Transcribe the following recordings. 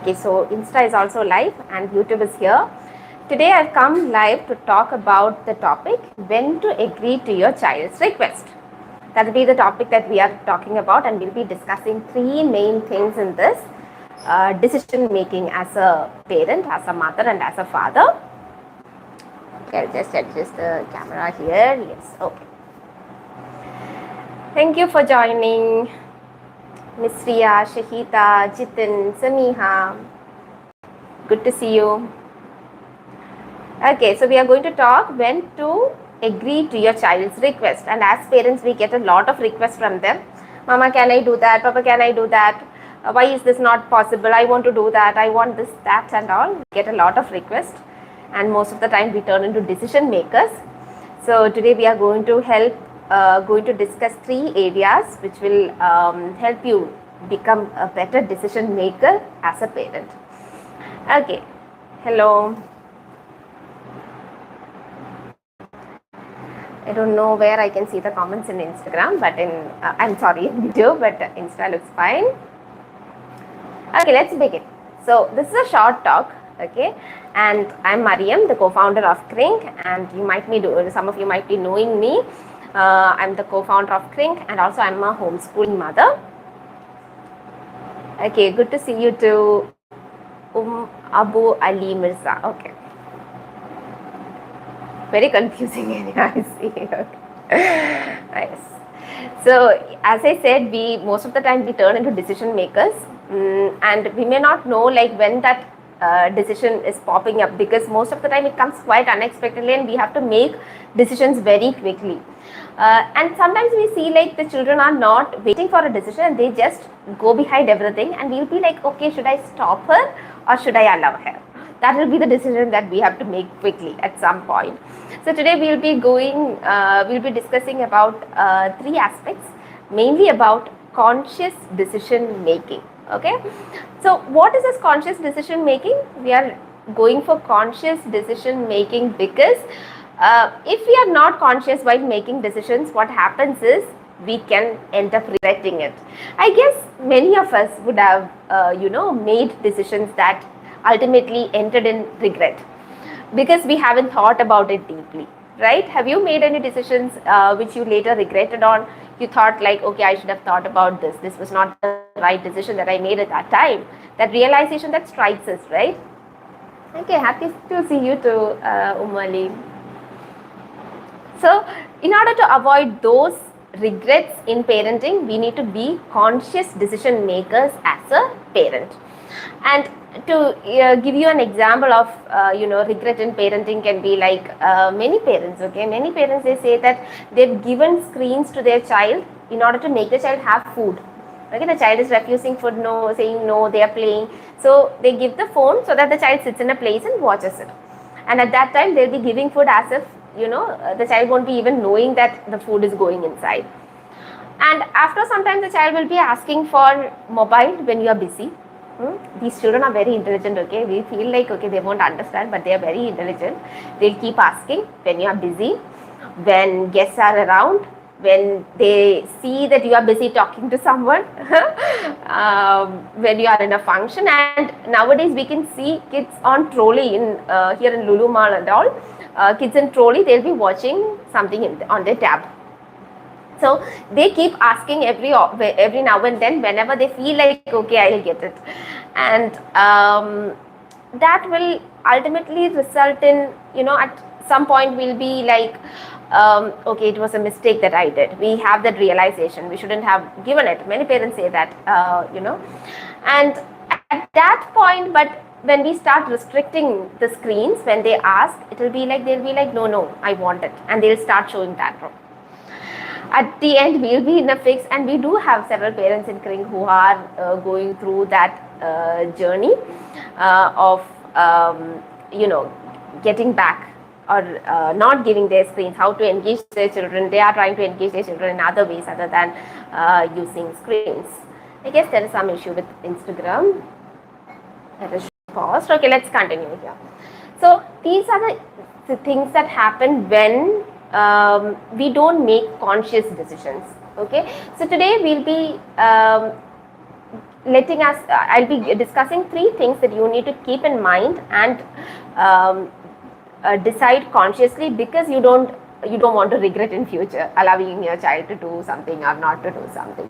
Okay, so Insta is also live and YouTube is here. Today I've come live to talk about the topic when to agree to your child's request. That will be the topic that we are talking about, and we'll be discussing three main things in this decision making as a parent, as a mother, and as a father. Okay, I'll just adjust the camera here. Yes, okay. Thank you for joining, Miss Ria, Shahita, Jitin, Samiha. Good to see you. Okay, so we are going to talk when to agree to your child's request. And as parents, we get a lot of requests from them. Mama, can I do that? Papa, can I do that? Why is this not possible? I want to do that. I want this, that, and all. We get a lot of requests. And most of the time, we turn into decision makers. So today, we are going to discuss three areas which will help you become a better decision maker as a parent. Okay, hello. I don't know where I can see the comments in Instagram, but I'm sorry, in video, but Insta looks fine. Okay, let's begin. So this is a short talk, okay, and I'm Mariam, the co-founder of Krink, and some of you might be knowing me. I'm the co-founder of Krink, and also I'm a homeschooling mother. Okay, good to see you too, Abu Ali Mirza. Okay. Very confusing area, I see. Okay. Nice. So, as I said, most of the time we turn into decision makers, and we may not know like when that decision is popping up, because most of the time it comes quite unexpectedly, and we have to make decisions very quickly. And sometimes we see like the children are not waiting for a decision, and they just go behind everything, and we'll be like, okay, should I stop her or should I allow her? That will be the decision that we have to make quickly at some point. So today we'll be discussing about three aspects, mainly about conscious decision making. Okay, so what is this conscious decision making? We are going for conscious decision making because if we are not conscious while making decisions, what happens is we can end up regretting it. I guess many of us would have made decisions that ultimately ended in regret because we haven't thought about it deeply, right? Have you made any decisions which you later regretted on? You thought like, okay, I should have thought about this. This was not the right decision that I made at that time. That realization that strikes us, right? Okay, happy to see you too, Ali. So, in order to avoid those regrets in parenting, we need to be conscious decision makers as a parent. And to give you an example of regret in parenting can be like many parents, they say that they've given screens to their child in order to make the child have food. Okay, the child is refusing food, saying no, they are playing, so they give the phone so that the child sits in a place and watches it. And at that time they'll be giving food as if the child won't be even knowing that the food is going inside. And after some time the child will be asking for mobile when you are busy. These children are very intelligent, okay? We feel like, okay, they won't understand, but they are very intelligent. They'll keep asking when you are busy, when guests are around, when they see that you are busy talking to someone, when you are in a function. And nowadays we can see kids on trolley here in Lulu Mall and all. Kids in trolley, they'll be watching something on their tab. So they keep asking every now and then whenever they feel like, okay, I'll get it. And that will ultimately result in, at some point we'll be like, okay, it was a mistake that I did. We have that realization. We shouldn't have given it. Many parents say that, And at that point, but when we start restricting the screens, when they ask, they'll be like, no, I want it. And they'll start showing that. At the end, we'll be in a fix, and we do have several parents in Krink who are going through that journey of getting back or not giving their screens, how to engage their children. They are trying to engage their children in other ways other than using screens. I guess there is some issue with Instagram. That is paused. Okay, let's continue here. So these are the things that happen when we don't make conscious decisions. Okay, so today we'll be letting us, I'll be discussing 3 things that you need to keep in mind and um, decide consciously, because you don't want to regret in future allowing your child to do something or not to do something.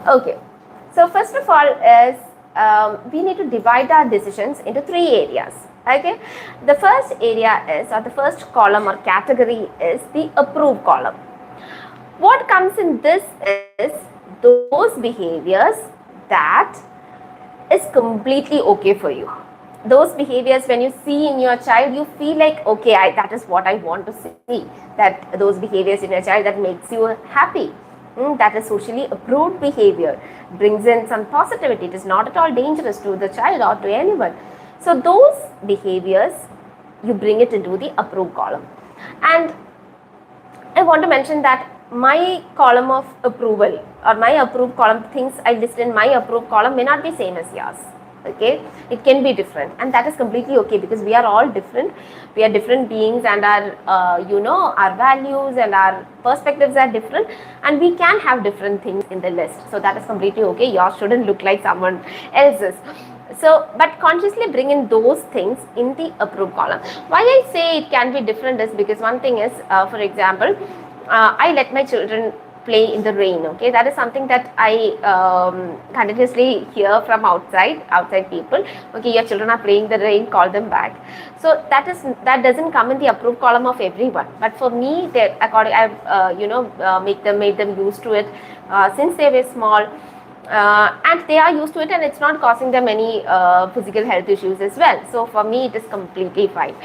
Okay, so first of all is we need to divide our decisions into 3 areas. Okay, the first area is, or the first column or category is the approve column. What comes in this is those behaviors that is completely okay for you. Those behaviors, when you see in your child, you feel like, okay, that is what I want to see. That those behaviors in your child that makes you happy. That is socially approved behavior, brings in some positivity. It is not at all dangerous to the child or to anyone. So those behaviors, you bring it into the approve column. And I want to mention that my column of approval or my approved column, things I list in my approved column may not be same as yours. Okay, it can be different, and that is completely okay, because we are all different. We are different beings, and our our values and our perspectives are different, and we can have different things in the list. So that is completely okay. Yours shouldn't look like someone else's. So, but consciously bring in those things in the approve column. Why I say it can be different is because one thing is, for example, I let my children play in the rain. Okay, that is something that I continuously hear from outside people. Okay, your children are playing the rain, call them back. So that doesn't come in the approved column of everyone. But for me, I made them used to it since they were small. And they are used to it, and it's not causing them any physical health issues as well. So for me, it is completely fine.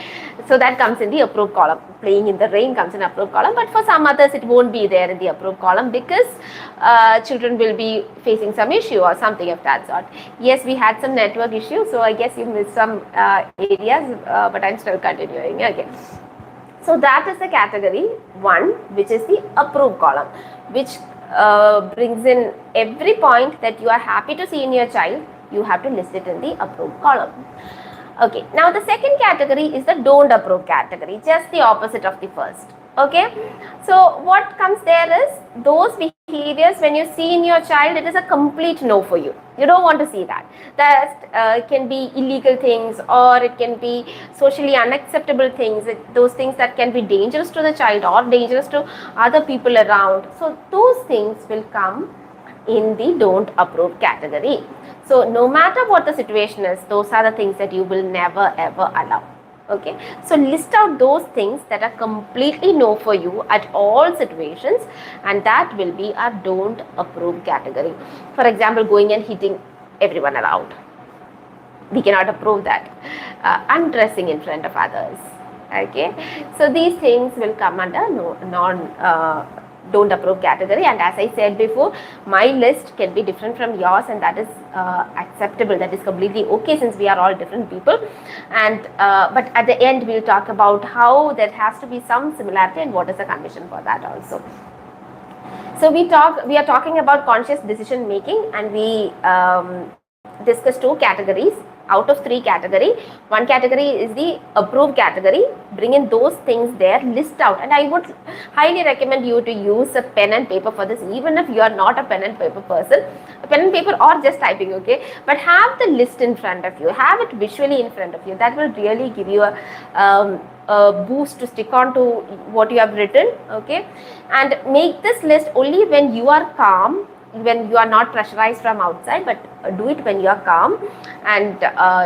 So that comes in the approved column. Playing in the rain comes in approved column, but for some others it won't be there in the approved column, because children will be facing some issue or something of that sort. Yes, we had some network issues, so I guess you missed some areas, but I'm still continuing. Okay. So that is the category 1, which is the approved column, which brings in every point that you are happy to see in your child. You have to list it in the approved column. Okay, now the second category is the don't approve category, just the opposite of the first. Okay, so what comes there is those behaviors when you see in your child, it is a complete no for you. You don't want to see that. That can be illegal things, or it can be socially unacceptable things, those things that can be dangerous to the child or dangerous to other people around. So those things will come in the don't approve category. So no matter what the situation is, those are the things that you will never ever allow. Okay, so list out those things that are completely no for you at all situations, and that will be a don't approve category. For example, going and hitting everyone around, we cannot approve that. Undressing in front of others. Okay, so these things will come under don't approve category. And as I said before, my list can be different from yours, and that is acceptable. That is completely okay, since we are all different people. And but at the end, we'll talk about how there has to be some similarity and what is the condition for that also. So we are talking about conscious decision making, and we discuss 2 categories out of 3 category. One category is the approved category. Bring in those things there, list out, and I would highly recommend you to use a pen and paper for this, even if you are not a pen and paper person, a pen and paper or just typing. Okay, but have the list in front of you, have it visually in front of you. That will really give you a boost to stick on to what you have written. Okay, and make this list only when you are calm, when you are not pressurized from outside, but do it when you are calm and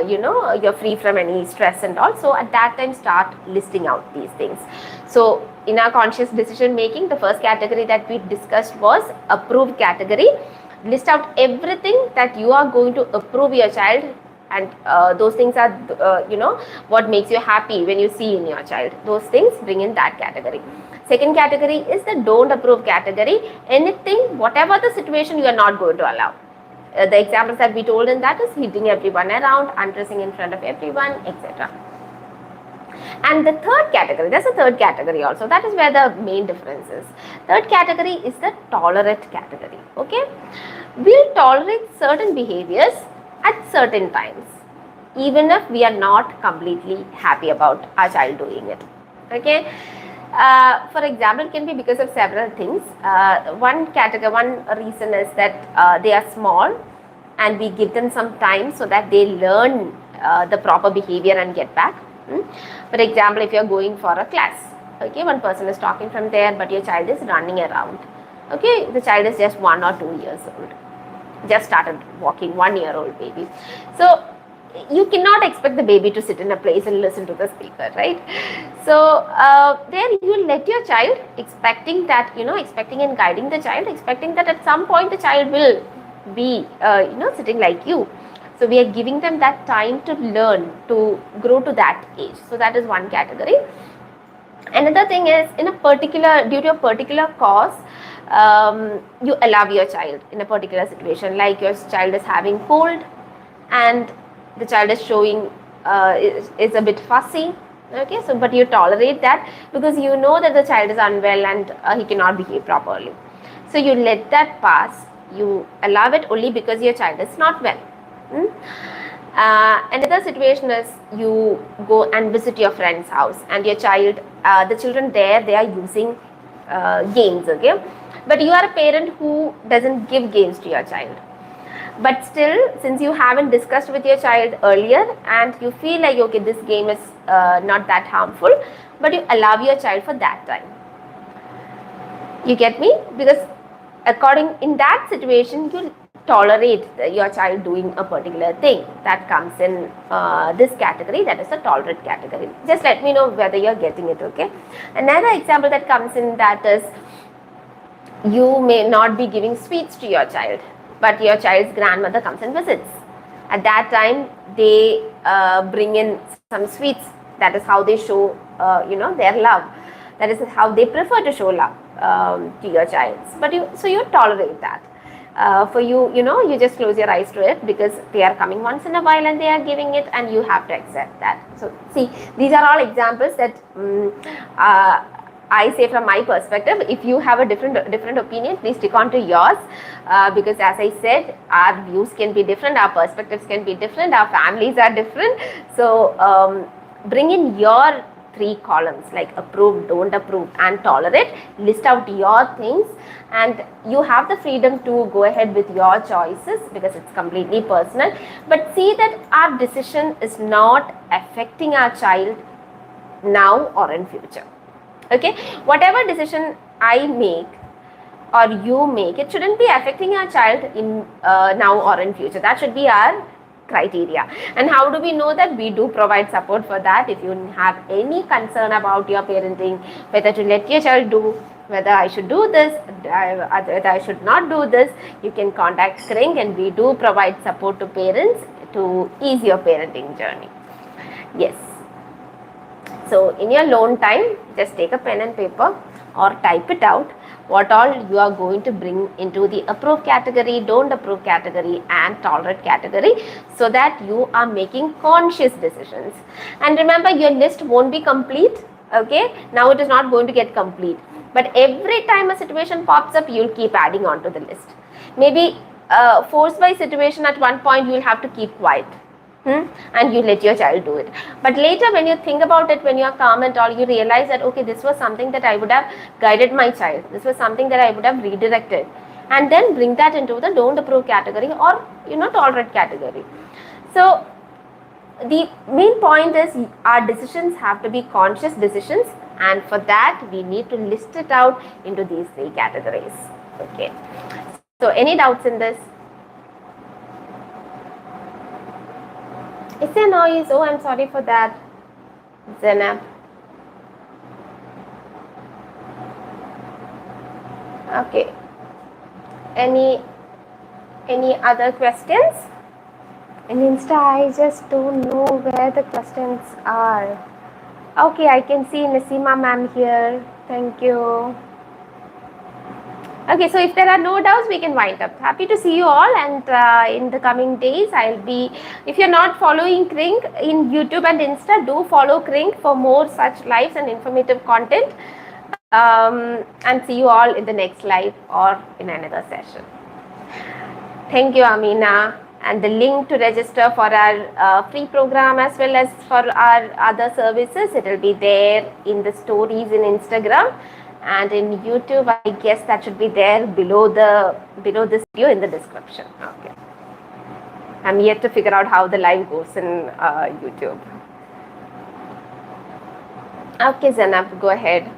you're free from any stress and all. So at that time, start listing out these things. So in our conscious decision making, the first category that we discussed was approved category. List out everything that you are going to approve your child, and those things are what makes you happy when you see in your child. Those things, bring in that category. Second category is the don't approve category. Anything, whatever the situation, you are not going to allow. The examples that we told in that is hitting everyone around, undressing in front of everyone, etc. And the third category, there's a third category also. That is where the main difference is. Third category is the tolerate category. Okay, we'll tolerate certain behaviors at certain times, even if we are not completely happy about our child doing it. Okay. For example, it can be because of several things. One reason is that they are small and we give them some time so that they learn the proper behavior and get back. For example, if you're going for a class, okay, one person is talking from there, but your child is running around. Okay, the child is just 1 or 2 years old, just started walking, 1-year-old baby. So you cannot expect the baby to sit in a place and listen to the speaker, right? So there you let your child, expecting that, expecting and guiding the child, expecting that at some point the child will be, sitting like you. So we are giving them that time to learn, to grow to that age. So that is one category. Another thing is, due to a particular cause, you allow your child in a particular situation, like your child is having cold and the child is showing is a bit fussy, okay, so but you tolerate that because you know that the child is unwell and he cannot behave properly. So you let that pass, you allow it only because your child is not well. Another situation is you go and visit your friend's house and your child, the children there, they are using games, okay, but you are a parent who doesn't give games to your child. But still, since you haven't discussed with your child earlier and you feel like, okay, this game is not that harmful, but you allow your child for that time. You get me? Because in that situation, you tolerate your child doing a particular thing. That comes in this category, that is the tolerate category. Just let me know whether you're getting it, okay? Another example that comes in that is, you may not be giving sweets to your child, but your child's grandmother comes and visits. At that time, they bring in some sweets. That is how they show, their love. That is how they prefer to show love to your child. But so you tolerate that. For you, you just close your eyes to it because they are coming once in a while and they are giving it, and you have to accept that. So see, these are all examples that I say from my perspective. If you have a different opinion, please stick on to yours, because as I said, our views can be different, our perspectives can be different, our families are different. So bring in your 3 columns like approve, don't approve and tolerate. List out your things and you have the freedom to go ahead with your choices because it's completely personal. But see that our decision is not affecting our child now or in future. Okay, whatever decision I make or you make, it shouldn't be affecting our child in now or in future. That should be our criteria. And how do we know that? We do provide support for that. If you have any concern about your parenting, whether to let your child do, whether I should do this, whether I should not do this, you can contact Kring, and we do provide support to parents to ease your parenting journey. Yes. So in your lone time, just take a pen and paper or type it out, what all you are going to bring into the approve category, don't approve category and tolerate category, so that you are making conscious decisions. And remember, your list won't be complete, okay? Now it is not going to get complete. But every time a situation pops up, you'll keep adding on to the list. Maybe forced by situation, at one point you'll have to keep quiet. And you let your child do it. But later when you think about it, when you are calm and all, you realize that, okay, this was something that I would have guided my child. This was something that I would have redirected. And then bring that into the don't approve category or, tolerate category. So the main point is our decisions have to be conscious decisions. And for that, we need to list it out into these 3 categories. Okay. So any doubts in this? Is there noise? Oh, I'm sorry for that, Zainab. Okay. Any other questions? In Insta, I just don't know where the questions are. Okay, I can see Nasima ma'am here. Thank you. Okay, so if there are no doubts, we can wind up. Happy to see you all, and in the coming days, I'll be, if you're not following Kring in YouTube and Insta, do follow Kring for more such lives and informative content, and see you all in the next live or in another session. Thank you, Amina. And the link to register for our free program as well as for our other services, it will be there in the stories in Instagram. And in YouTube, I guess that should be there below this video in the description. Okay. I'm yet to figure out how the live goes in YouTube. Okay, Zainab, go ahead.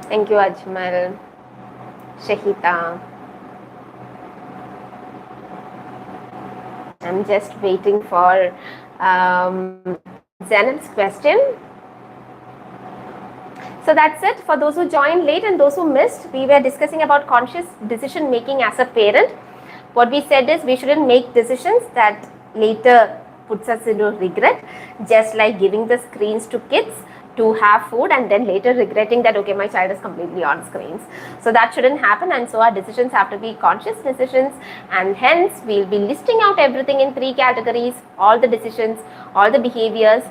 Thank you, Ajmal. Shahita. I'm just waiting for Zainab's question. So that's it. For those who joined late and those who missed, we were discussing about conscious decision making as a parent. What we said is we shouldn't make decisions that later puts us into regret, just like giving the screens to kids to have food and then later regretting that, okay, my child is completely on screens. So that shouldn't happen, and so our decisions have to be conscious decisions, and hence we'll be listing out everything in 3 categories, all the decisions, all the behaviors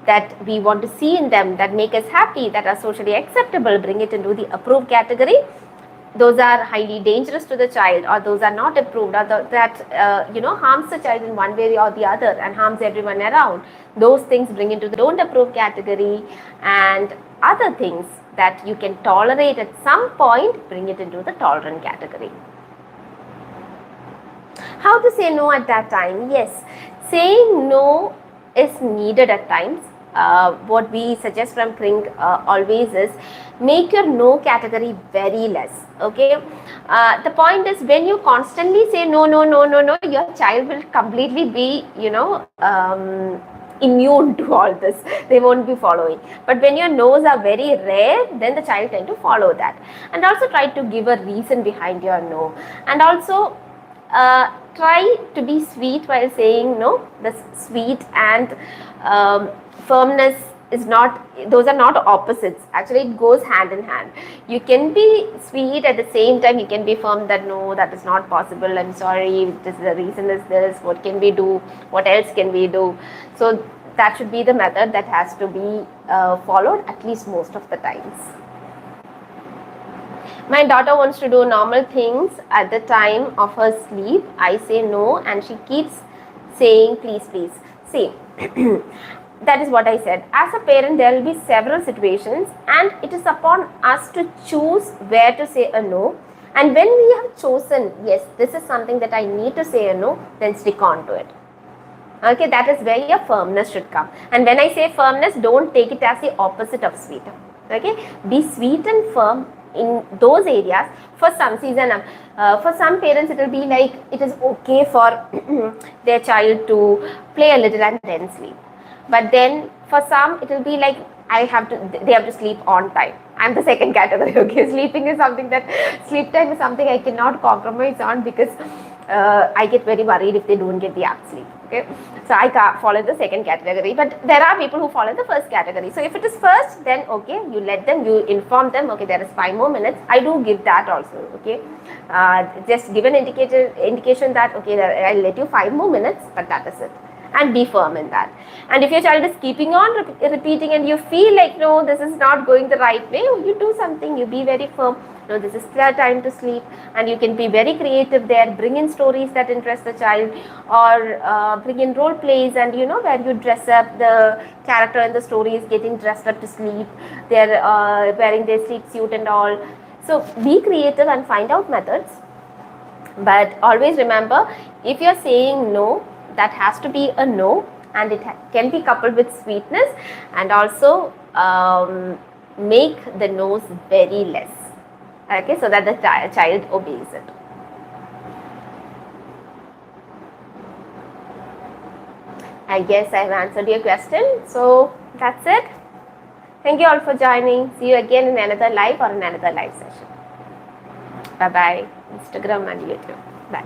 that we want to see in them that make us happy, that are socially acceptable, bring it into the approved category. Those are highly dangerous to the child, or those are not approved, or that harms the child in one way or the other and harms everyone around. Those things bring into the don't approve category, and other things that you can tolerate at some point, bring it into the tolerant category. How to say no at that time? Yes, saying no is needed at times. What we suggest from Kring always is make your no category very less. Okay, the point is when you constantly say no, your child will completely be immune to all this. They won't be following. But when your no's are very rare, then the child tend to follow that. And also try to give a reason behind your no. And also try to be sweet while saying no. The sweet and firmness is not, those are not opposites. Actually, it goes hand in hand. You can be sweet at the same time you can be firm that no, that is not possible, I'm sorry, this, the reason is this, what can we do, what else can we do. So that should be the method that has to be followed at least most of the times. My daughter wants to do normal things at the time of her sleep. I say no and she keeps saying please, please. See, that is what I said. As a parent, there will be several situations and it is upon us to choose where to say a no. And when we have chosen, yes, this is something that I need to say a no, then stick on to it. Okay, that is where your firmness should come. And when I say firmness, don't take it as the opposite of sweet. Okay, be sweet and firm in those areas. For some season, for some parents, it will be like it is okay for their child to play a little and then sleep. But then for some, it will be like they have to sleep on time. I'm the second category. Okay, sleeping is something that sleep time is something I cannot compromise on because I get very worried if they don't get the apt sleep. Okay, so I can't follow the second category, but there are people who follow the first category. So if it is first, then okay, you let them, you inform them, okay, there is 5 more minutes. I do give that also. Okay, just give an indication that okay, I'll let you 5 more minutes, but that is it. And be firm in that. And if your child is keeping on repeating and you feel like no, this is not going the right way, you do something, you be very firm. No, this is their time to sleep, and you can be very creative there. Bring in stories that interest the child, or bring in role plays, and where you dress up the character in the story is getting dressed up to sleep. They're wearing their sleep suit and all. So be creative and find out methods. But always remember, if you're saying no, that has to be a no, and it can be coupled with sweetness, and also make the no's very less. Okay, so that the child obeys it. I guess I've answered your question. So that's it. Thank you all for joining. See you again in another live or in another live session. Bye bye. Instagram and YouTube. Bye.